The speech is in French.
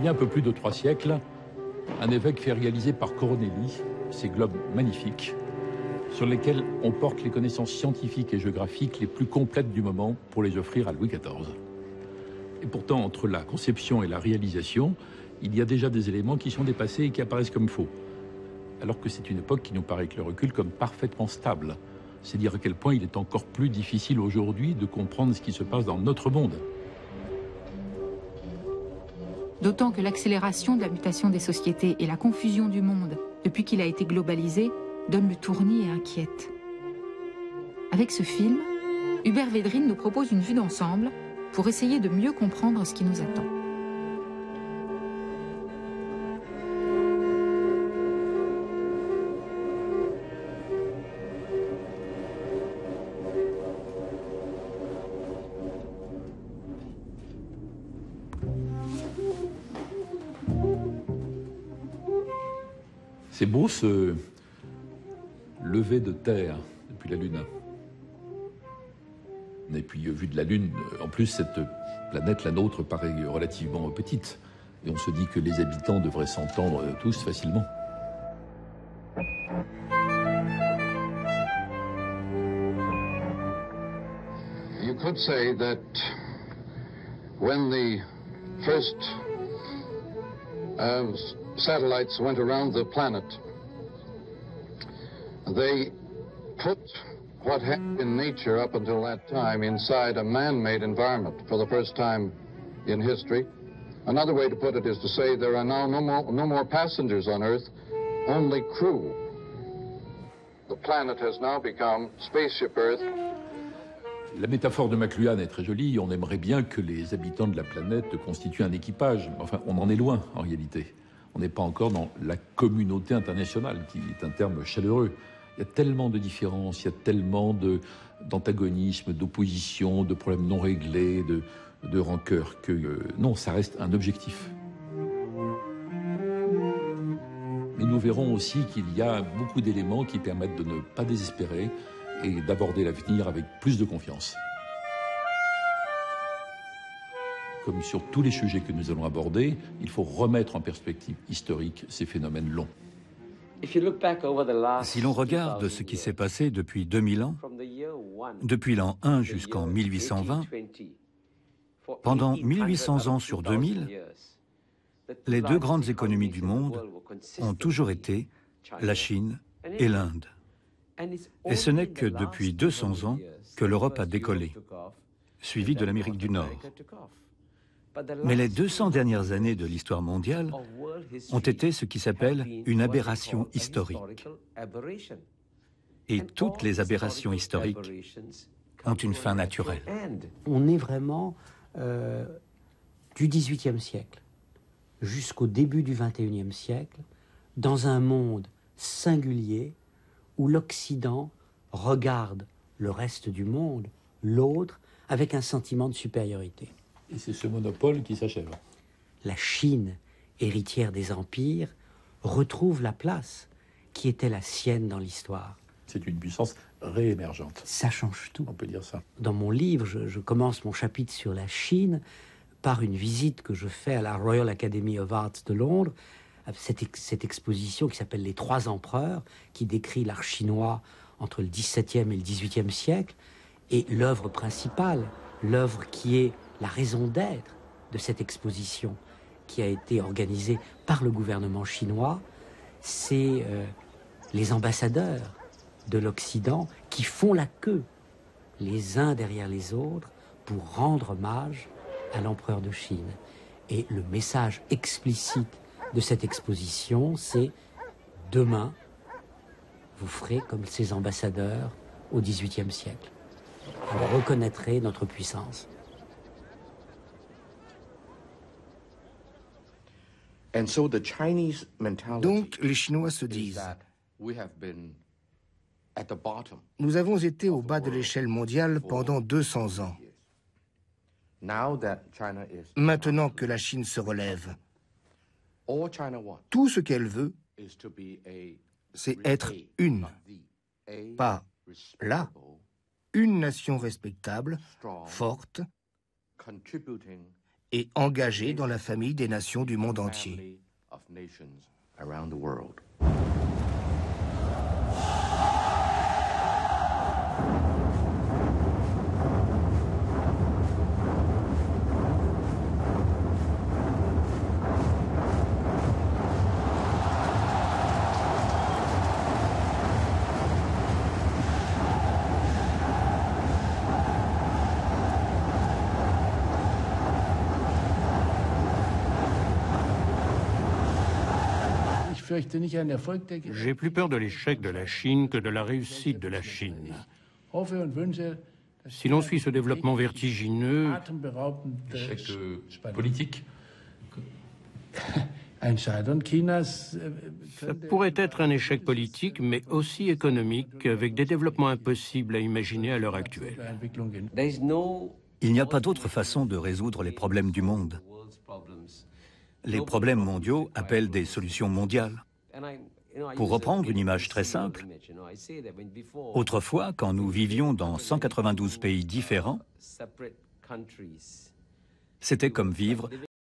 Il y a un peu plus de 3 siècles, un évêque fait réaliser par Coronelli ces globes magnifiques sur lesquels on porte les connaissances scientifiques et géographiques les plus complètes du moment pour les offrir à Louis XIV. Et pourtant, entre la conception et la réalisation, il y a déjà des éléments qui sont dépassés et qui apparaissent comme faux. Alors que c'est une époque qui nous paraît avec le recul comme parfaitement stable. C'est dire à quel point il est encore plus difficile aujourd'hui de comprendre ce qui se passe dans notre monde. D'autant que l'accélération de la mutation des sociétés et la confusion du monde, depuis qu'il a été globalisé, donne le tournis et inquiète. Avec ce film, Hubert Védrine nous propose une vue d'ensemble pour essayer de mieux comprendre ce qui nous attend. C'est beau ce lever de terre depuis la Lune. Et puis, vu de la Lune, en plus, cette planète, la nôtre, paraît relativement petite. Et on se dit que les habitants devraient s'entendre tous facilement. You could say that when the first satellites went around the planet, they put what happened in nature up until that time inside a man-made environment for the first time in history. Another way to put it is to say there are now no more passengers on Earth, only crew. The planet has now become Spaceship Earth. La métaphore de McLuhan est très jolie. On aimerait bien que les habitants de la planète constituent un équipage. Enfin, on en est loin, en réalité. On n'est pas encore dans la communauté internationale, qui est un terme chaleureux. Il y a tellement de différences, il y a tellement d'antagonisme, d'opposition, de problèmes non réglés, de rancœur, que non, ça reste un objectif. Mais nous verrons aussi qu'il y a beaucoup d'éléments qui permettent de ne pas désespérer et d'aborder l'avenir avec plus de confiance. Comme sur tous les sujets que nous allons aborder, il faut remettre en perspective historique ces phénomènes longs. Si l'on regarde ce qui s'est passé depuis 2000 ans, depuis l'an 1 jusqu'en 1820, pendant 1800 ans sur 2000, les deux grandes économies du monde ont toujours été la Chine et l'Inde. Et ce n'est que depuis 200 ans que l'Europe a décollé, suivie de l'Amérique du Nord. Mais les 200 dernières années de l'histoire mondiale ont été ce qui s'appelle une aberration historique. Et toutes les aberrations historiques ont une fin naturelle. On est vraiment du XVIIIe siècle jusqu'au début du XXIe siècle dans un monde singulier où l'Occident regarde le reste du monde, l'autre, avec un sentiment de supériorité. Et c'est ce monopole qui s'achève. La Chine, héritière des empires, retrouve la place qui était la sienne dans l'histoire. C'est une puissance réémergente. Ça change tout. On peut dire ça. Dans mon livre, je commence mon chapitre sur la Chine par une visite que je fais à la Royal Academy of Arts de Londres, cette exposition qui s'appelle Les Trois Empereurs, qui décrit l'art chinois entre le XVIIe et le XVIIIe siècle. Et l'œuvre principale, l'œuvre qui est la raison d'être de cette exposition, qui a été organisée par le gouvernement chinois, c'est les ambassadeurs de l'Occident qui font la queue, les uns derrière les autres, pour rendre hommage à l'empereur de Chine. Et le message explicite de cette exposition, c'est « Demain, vous ferez comme ces ambassadeurs au XVIIIe siècle. Vous reconnaîtrez notre puissance. » Donc, les Chinois se disent « Nous avons été au bas de l'échelle mondiale pendant 200 ans. Maintenant que la Chine se relève, tout ce qu'elle veut, c'est être une, pas là, une nation respectable, forte, et engagé dans la famille des nations du monde entier. J'ai plus peur de l'échec de la Chine que de la réussite de la Chine. Si l'on suit ce développement vertigineux... Échec politique. Ça pourrait être un échec politique, mais aussi économique, avec des développements impossibles à imaginer à l'heure actuelle. Il n'y a pas d'autre façon de résoudre les problèmes du monde. Les problèmes mondiaux appellent des solutions mondiales. Pour reprendre une image très simple, autrefois, quand nous vivions dans 192 pays différents, c'était comme vivre